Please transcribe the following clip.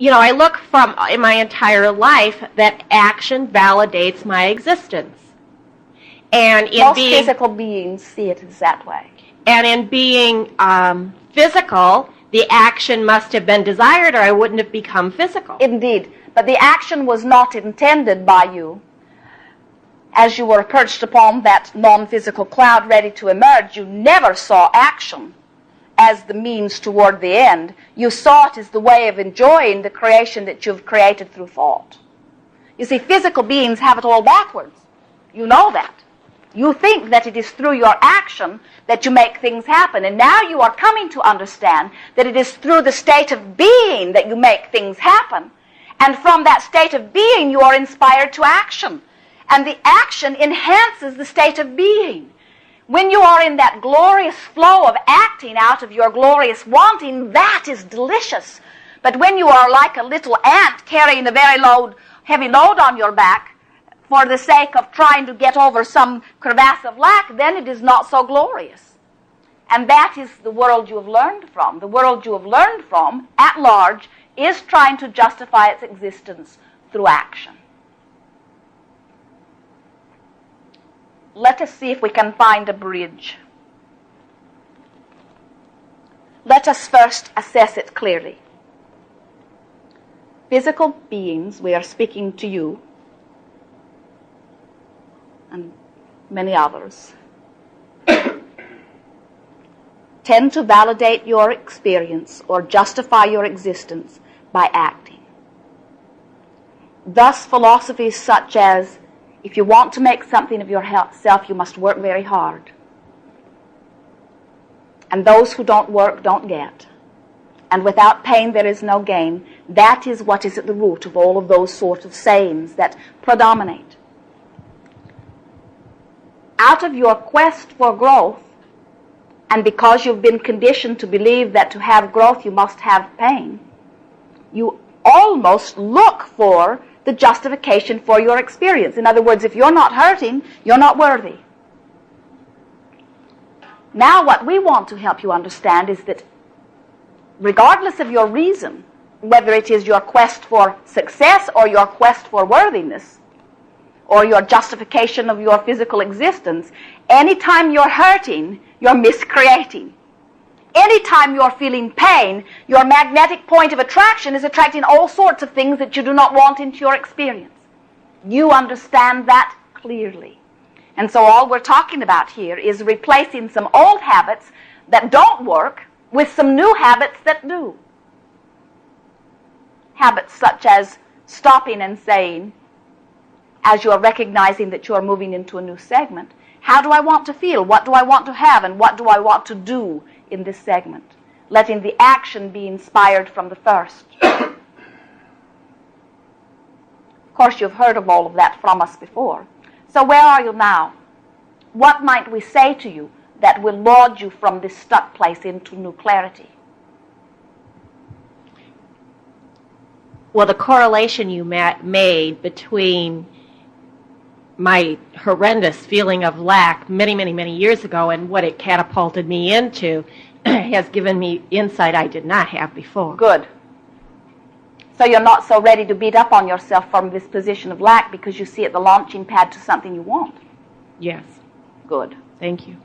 I look from in my entire life that action validates my existence. And in Most being physical beings see it as that way. And in being physical, the action must have been desired, or I wouldn't have become physical. Indeed, but the action was not intended by you. As you were perched upon that non-physical cloud ready to emerge, you never saw action as the means toward the end. You saw it as the way of enjoying the creation that you've created through thought. You see, physical beings have it all backwards. You know that. You think that it is through your action that you make things happen. And now you are coming to understand that it is through the state of being that you make things happen. And from that state of being, you are inspired to action. And the action enhances the state of being. When you are in that glorious flow of acting out of your glorious wanting, that is delicious. But when you are like a little ant carrying a very heavy load on your back, for the sake of trying to get over some crevasse of lack, then it is not so glorious. And that is the world you have learned from. The world you have learned from, at large, is trying to justify its existence through action. Let us see if we can find a bridge. Let us first assess it clearly. Physical beings, we are speaking to you, and many others, tend to validate your experience or justify your existence by acting. Thus, philosophies such as, if you want to make something of yourself, you must work very hard. And those who don't work don't get. And without pain there is no gain. That is what is at the root of all of those sorts of sayings that predominate. Out of your quest for growth, and because you've been conditioned to believe that to have growth you must have pain, you almost look for the justification for your experience. In other words, if you're not hurting, you're not worthy. Now what we want to help you understand is that regardless of your reason, whether it is your quest for success or your quest for worthiness, or your justification of your physical existence, anytime you're hurting, you're miscreating. Anytime you're feeling pain, your magnetic point of attraction is attracting all sorts of things that you do not want into your experience. You understand that clearly. And so all we're talking about here is replacing some old habits that don't work with some new habits that do. Habits such as stopping and saying, as you are recognizing that you are moving into a new segment, how do I want to feel? What do I want to have? And what do I want to do in this segment? Letting the action be inspired from the first. Of course, you've heard of all of that from us before. So where are you now? What might we say to you that will laud you from this stuck place into new clarity? Well, the correlation you made between my horrendous feeling of lack many, many, many years ago and what it catapulted me into has given me insight I did not have before. Good. So you're not so ready to beat up on yourself from this position of lack because you see it the launching pad to something you want. Yes. Good. Thank you.